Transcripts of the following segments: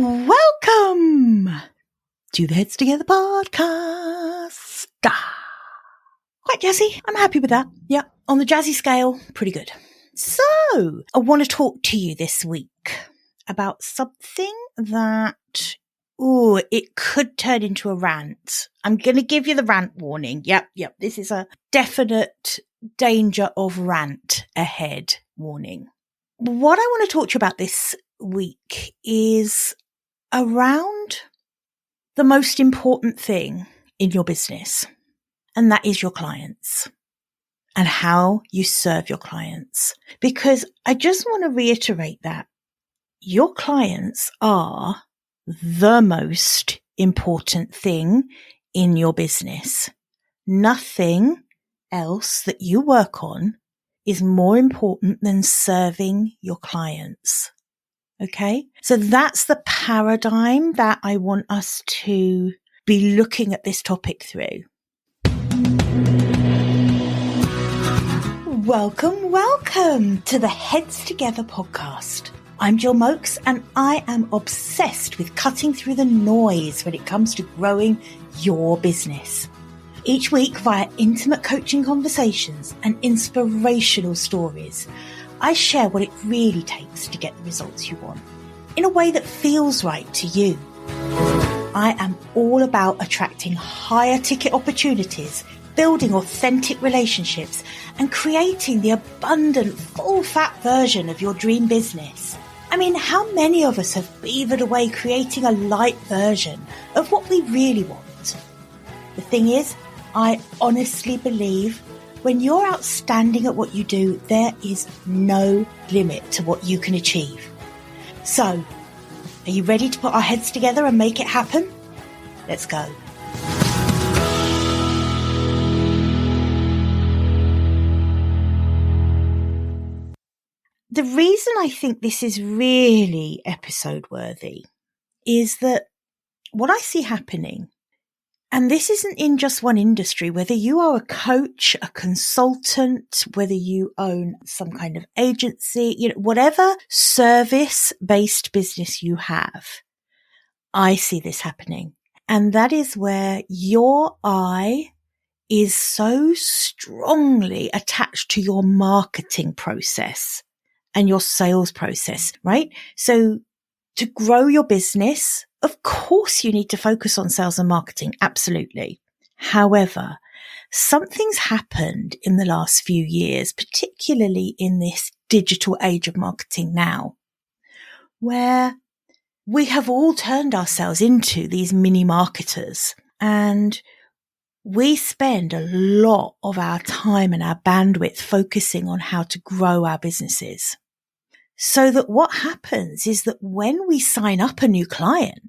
Welcome to the Heads Together podcast. Quite jazzy. I'm happy with that. Yeah, on the jazzy scale, pretty good. So, I want to talk to you this week about something that, it could turn into a rant. I'm going to give you the rant warning. Yep. This is a definite danger of rant ahead warning. What I want to talk to you about this week is around the most important thing in your business, and that is your clients and how you serve your clients. Because I just want to reiterate that your clients are the most important thing in your business. Nothing else that you work on is more important than serving your clients. Okay? So that's the paradigm that I want us to be looking at this topic through. Welcome to the Heads Together podcast. I'm Jill Mokes, and I am obsessed with cutting through the noise when it comes to growing your business. Each week, via intimate coaching conversations and inspirational stories, I share what it really takes to get the results you want in a way that feels right to you. I am all about attracting higher ticket opportunities, building authentic relationships, and creating the abundant, full-fat version of your dream business. I mean, how many of us have beavered away creating a light version of what we really want? The thing is, I honestly believe when you're outstanding at what you do, there is no limit to what you can achieve. So, are you ready to put our heads together and make it happen? Let's go. The reason I think this is really episode worthy is that what I see happening, and this isn't in just one industry, whether you are a coach, a consultant, whether you own some kind of agency, whatever service-based business you have, I see this happening. And that is where your eye is so strongly attached to your marketing process and your sales process, right? So to grow your business, of course you need to focus on sales and marketing. Absolutely. However, something's happened in the last few years, particularly in this digital age of marketing now, where we have all turned ourselves into these mini marketers, and we spend a lot of our time and our bandwidth focusing on how to grow our businesses. So that what happens is that when we sign up a new client,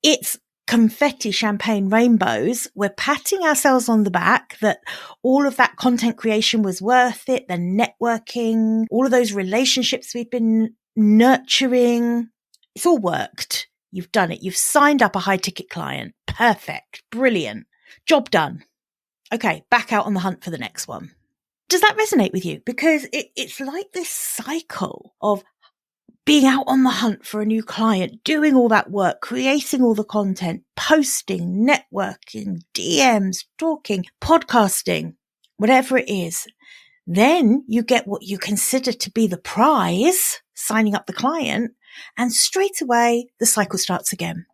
it's confetti, champagne, rainbows. We're patting ourselves on the back that all of that content creation was worth it, the networking, all of those relationships we've been nurturing. It's all worked. You've done it. You've signed up a high ticket client. Perfect. Brilliant. Job done. Okay, back out on the hunt for the next one. Does that resonate with you? Because it's like this cycle of being out on the hunt for a new client, doing all that work, creating all the content, posting, networking, DMs, talking, podcasting, whatever it is. Then you get what you consider to be the prize, signing up the client, and straight away the cycle starts again.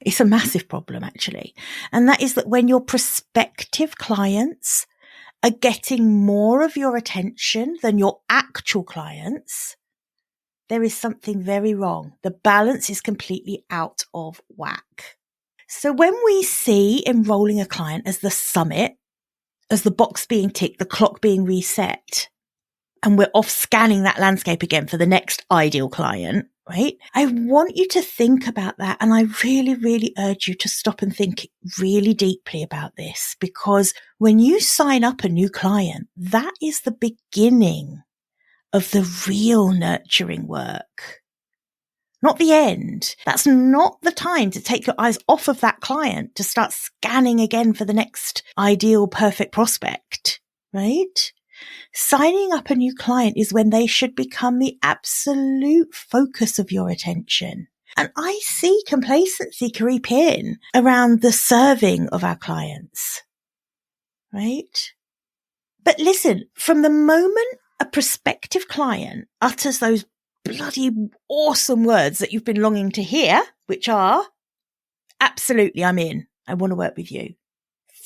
It's a massive problem, actually. And that is that when your prospective clients are getting more of your attention than your actual clients, there is something very wrong. The balance is completely out of whack. So when we see enrolling a client as the summit, as the box being ticked, the clock being reset, and we're off scanning that landscape again for the next ideal client, right? I want you to think about that. And I really, really urge you to stop and think really deeply about this, because when you sign up a new client, that is the beginning of the real nurturing work, not the end. That's not the time to take your eyes off of that client to start scanning again for the next ideal, perfect prospect, right? Signing up a new client is when they should become the absolute focus of your attention. And I see complacency creep in around the serving of our clients, right? But listen, from the moment a prospective client utters those bloody awesome words that you've been longing to hear, which are, absolutely, I'm in. I want to work with you.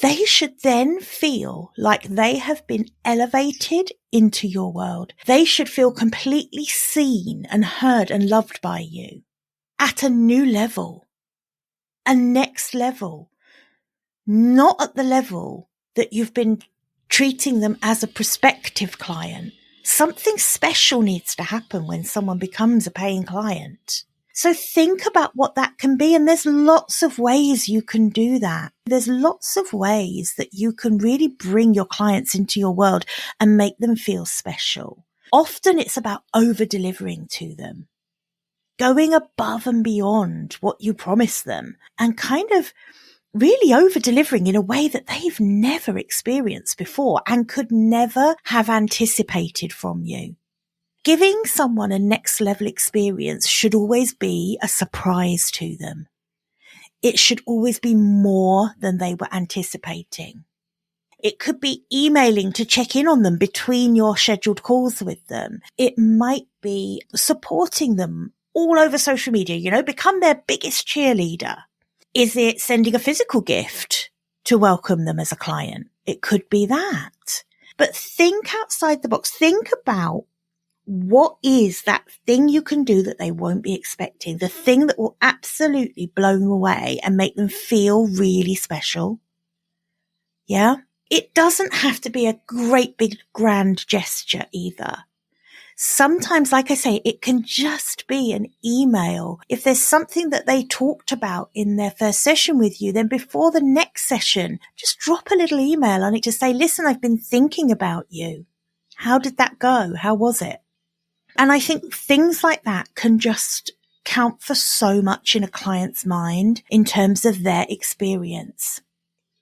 They should then feel like they have been elevated into your world. They should feel completely seen and heard and loved by you at a new level, a next level, not at the level that you've been treating them as a prospective client. Something special needs to happen when someone becomes a paying client. So think about what that can be. And there's lots of ways you can do that. There's lots of ways that you can really bring your clients into your world and make them feel special. Often it's about over-delivering to them, going above and beyond what you promised them and kind of really over-delivering in a way that they've never experienced before and could never have anticipated from you. Giving someone a next level experience should always be a surprise to them. It should always be more than they were anticipating. It could be emailing to check in on them between your scheduled calls with them. It might be supporting them all over social media, become their biggest cheerleader. Is it sending a physical gift to welcome them as a client? It could be that. But think outside the box. Think about what is that thing you can do that they won't be expecting? The thing that will absolutely blow them away and make them feel really special. Yeah. It doesn't have to be a great big grand gesture either. Sometimes, like I say, it can just be an email. If there's something that they talked about in their first session with you, then before the next session, just drop a little email on it to say, listen, I've been thinking about you. How did that go? How was it? And I think things like that can just count for so much in a client's mind in terms of their experience.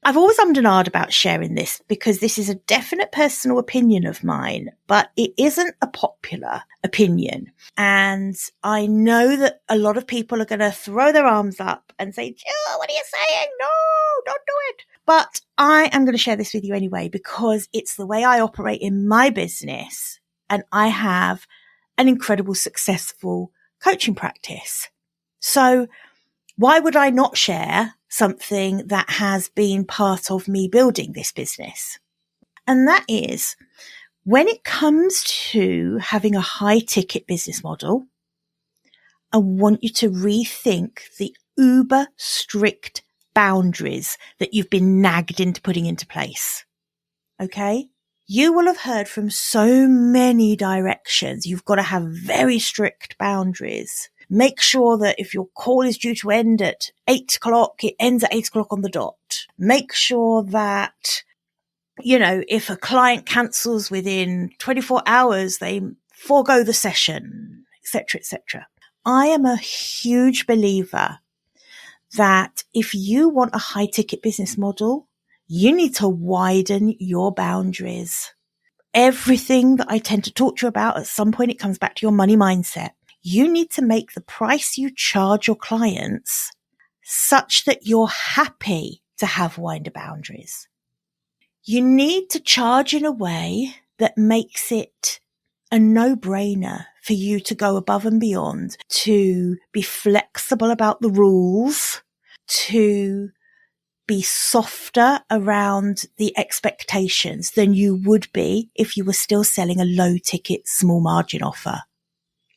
I've always ummed and ahed about sharing this because this is a definite personal opinion of mine, but it isn't a popular opinion. And I know that a lot of people are going to throw their arms up and say, Jill, what are you saying? No, don't do it. But I am going to share this with you anyway, because it's the way I operate in my business. And I have an incredible, successful coaching practice. So why would I not share something that has been part of me building this business? And that is, when it comes to having a high ticket business model, I want you to rethink the uber strict boundaries that you've been nagged into putting into place. Okay? You will have heard from so many directions. You've got to have very strict boundaries. Make sure that if your call is due to end at 8 o'clock, it ends at 8 o'clock on the dot. Make sure that, if a client cancels within 24 hours, they forego the session, etc., etc. I am a huge believer that if you want a high ticket business model, you need to widen your boundaries. Everything that I tend to talk to you about, at some point, it comes back to your money mindset. You need to make the price you charge your clients such that you're happy to have wider boundaries. You need to charge in a way that makes it a no-brainer for you to go above and beyond, to be flexible about the rules, to be softer around the expectations than you would be if you were still selling a low-ticket, small margin offer.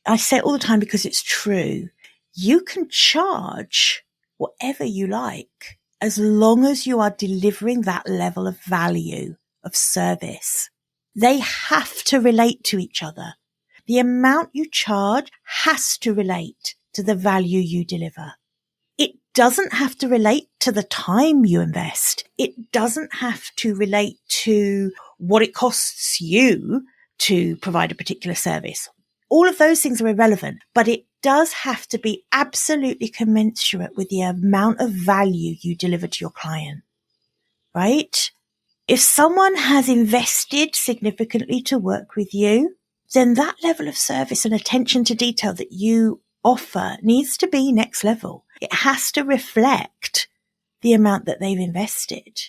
I say it all the time because it's true. You can charge whatever you like as long as you are delivering that level of value, of service. They have to relate to each other. The amount you charge has to relate to the value you deliver. It doesn't have to relate to the time you invest. It doesn't have to relate to what it costs you to provide a particular service. All of those things are irrelevant, but it does have to be absolutely commensurate with the amount of value you deliver to your client, right? If someone has invested significantly to work with you, then that level of service and attention to detail that you offer needs to be next level. It has to reflect the amount that they've invested.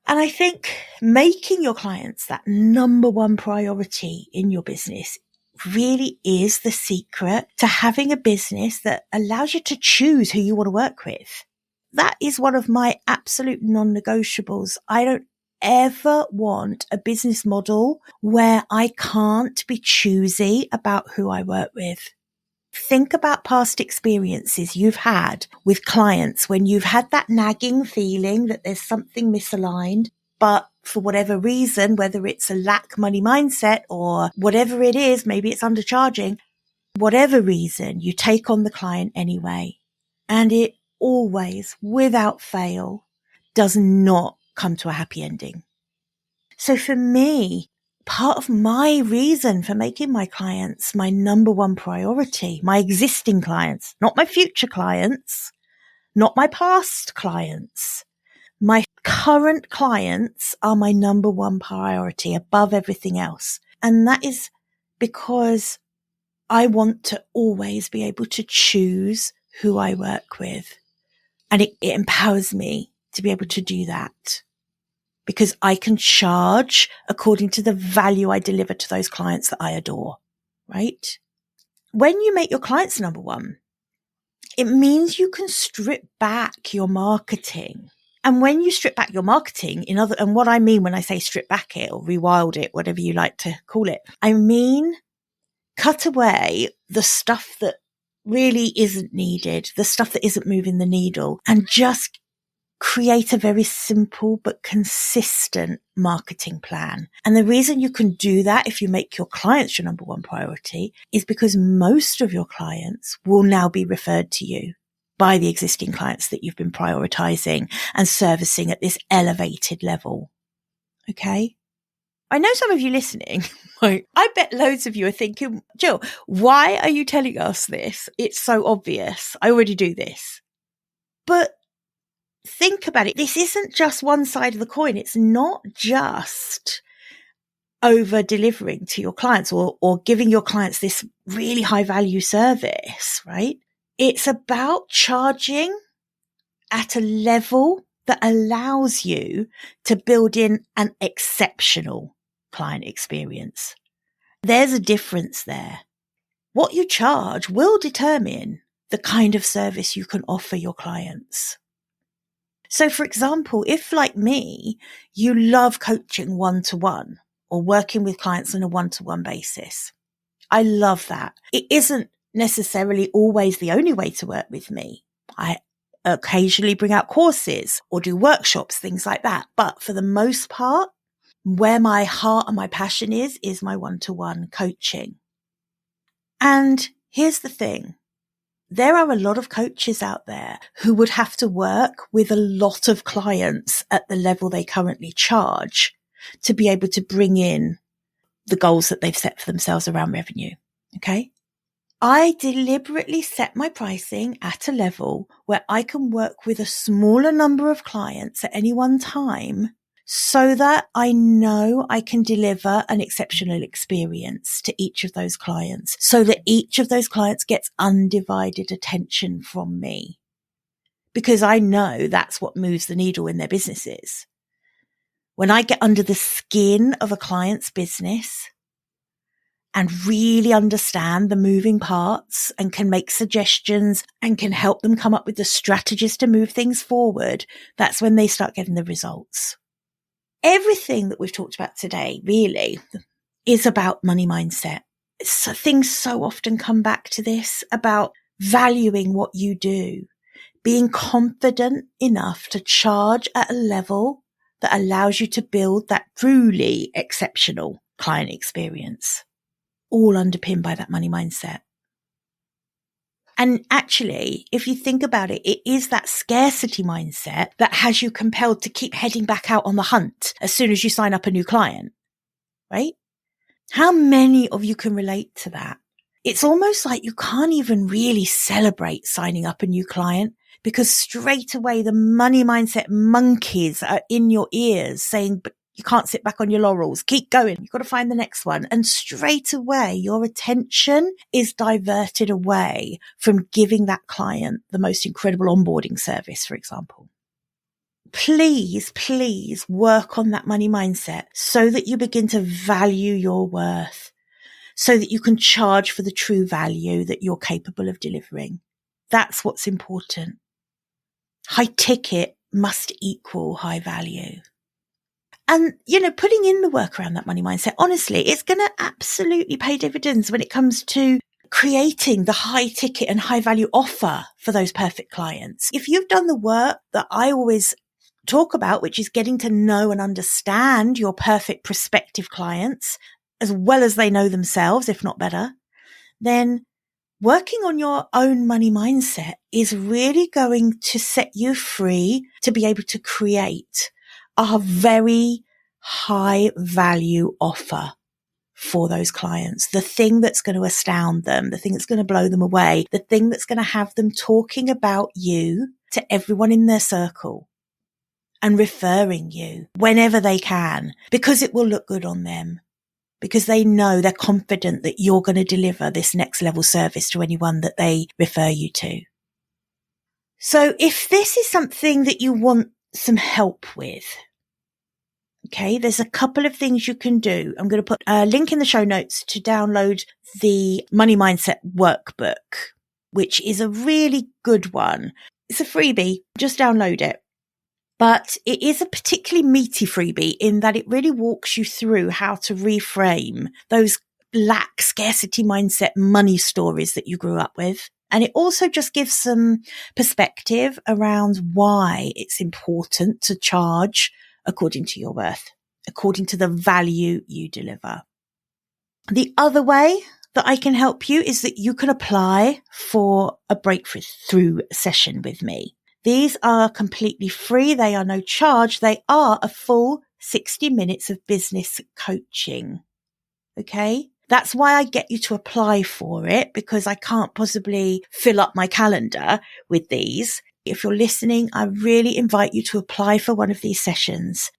And I think making your clients that number one priority in your business really is the secret to having a business that allows you to choose who you want to work with. That is one of my absolute non-negotiables. I don't ever want a business model where I can't be choosy about who I work with. Think about past experiences you've had with clients when you've had that nagging feeling that there's something misaligned, but for whatever reason, whether it's a lack money mindset or whatever it is, maybe it's undercharging, whatever reason, you take on the client anyway. And it always, without fail, does not come to a happy ending. So for me, part of my reason for making my clients my number one priority, my existing clients, not my future clients, not my past clients, my current clients are my number one priority above everything else. And that is because I want to always be able to choose who I work with. And it empowers me to be able to do that because I can charge according to the value I deliver to those clients that I adore, right? When you make your clients number one, it means you can strip back your marketing. And when you strip back your marketing, and what I mean when I say strip back it or rewild it, whatever you like to call it, I mean cut away the stuff that really isn't needed, the stuff that isn't moving the needle, and just create a very simple but consistent marketing plan. And the reason you can do that if you make your clients your number one priority is because most of your clients will now be referred to you by the existing clients that you've been prioritizing and servicing at this elevated level. Okay? I know some of you listening, I bet loads of you are thinking, Jill, why are you telling us this? It's so obvious. I already do this. But think about it. This isn't just one side of the coin. It's not just over delivering to your clients or giving your clients this really high value service, right? It's about charging at a level that allows you to build in an exceptional client experience. There's a difference there. What you charge will determine the kind of service you can offer your clients. So for example, if like me, you love coaching one-to-one or working with clients on a one-to-one basis, I love that. It isn't necessarily always the only way to work with me. I occasionally bring out courses or do workshops, things like that. But for the most part, where my heart and my passion is my one-to-one coaching. And here's the thing. There are a lot of coaches out there who would have to work with a lot of clients at the level they currently charge to be able to bring in the goals that they've set for themselves around revenue. Okay. I deliberately set my pricing at a level where I can work with a smaller number of clients at any one time so that I know I can deliver an exceptional experience to each of those clients, so that each of those clients gets undivided attention from me, because I know that's what moves the needle in their businesses. When I get under the skin of a client's business and really understand the moving parts and can make suggestions and can help them come up with the strategies to move things forward, that's when they start getting the results. Everything that we've talked about today really is about money mindset. So things so often come back to this about valuing what you do, being confident enough to charge at a level that allows you to build that truly exceptional client experience, all underpinned by that money mindset. And actually, if you think about it, it is that scarcity mindset that has you compelled to keep heading back out on the hunt as soon as you sign up a new client, right? How many of you can relate to that? It's almost like you can't even really celebrate signing up a new client because straight away the money mindset monkeys are in your ears saying, but You can't sit back on your laurels. Keep going. You've got to find the next one. And straight away, your attention is diverted away from giving that client the most incredible onboarding service, for example. Please, please work on that money mindset so that you begin to value your worth, so that you can charge for the true value that you're capable of delivering. That's what's important. High ticket must equal high value. And, putting in the work around that money mindset, honestly, it's going to absolutely pay dividends when it comes to creating the high ticket and high value offer for those perfect clients. If you've done the work that I always talk about, which is getting to know and understand your perfect prospective clients as well as they know themselves, if not better, then working on your own money mindset is really going to set you free to be able to create a very high value offer for those clients. The thing that's going to astound them, the thing that's going to blow them away, the thing that's going to have them talking about you to everyone in their circle and referring you whenever they can, because it will look good on them, because they know, they're confident that you're going to deliver this next level service to anyone that they refer you to. So if this is something that you want some help with, okay, there's a couple of things you can do. I'm going to put a link in the show notes to download the Money Mindset Workbook, which is a really good one. It's a freebie. Just download it. But it is a particularly meaty freebie in that it really walks you through how to reframe those lack scarcity mindset money stories that you grew up with. And it also just gives some perspective around why it's important to charge according to your worth, according to the value you deliver. The other way that I can help you is that you can apply for a breakthrough session with me. These are completely free. They are no charge. They are a full 60 minutes of business coaching. Okay. That's why I get you to apply for it, because I can't possibly fill up my calendar with these. If you're listening, I really invite you to apply for one of these sessions.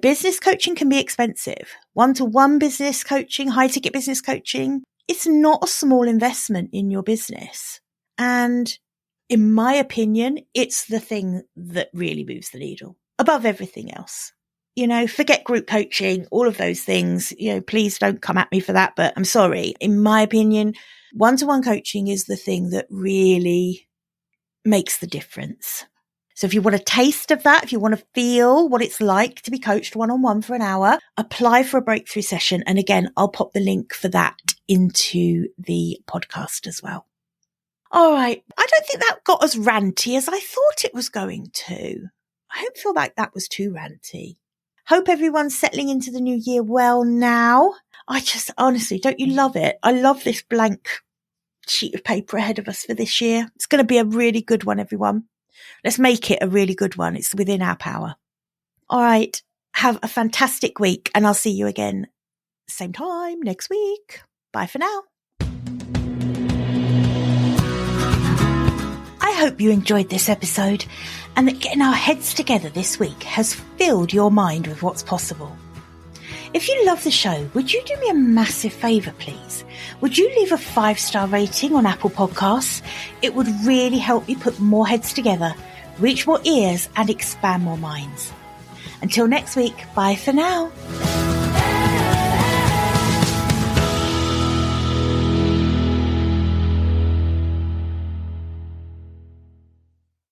Business coaching can be expensive. One-to-one business coaching, high-ticket business coaching, it's not a small investment in your business. And in my opinion, it's the thing that really moves the needle above everything else. Forget group coaching, all of those things. Please don't come at me for that, but I'm sorry. In my opinion, one-to-one coaching is the thing that really makes the difference. So if you want a taste of that, if you want to feel what it's like to be coached one-on-one for an hour, apply for a breakthrough session. And again, I'll pop the link for that into the podcast as well. All right. I don't think that got as ranty as I thought it was going to. I don't feel like that was too ranty. Hope everyone's settling into the new year well now. I just honestly, don't you love it? I love this blank sheet of paper ahead of us for this year. It's going to be a really good one, everyone. Let's make it a really good one. It's within our power. All right. Have a fantastic week, and I'll see you again same time next week. Bye for now. I hope you enjoyed this episode and that getting our heads together this week has filled your mind with what's possible. If you love the show, would you do me a massive favour, please? Would you leave a 5-star rating on Apple Podcasts? It would really help me put more heads together, reach more ears and expand more minds. Until next week, bye for now.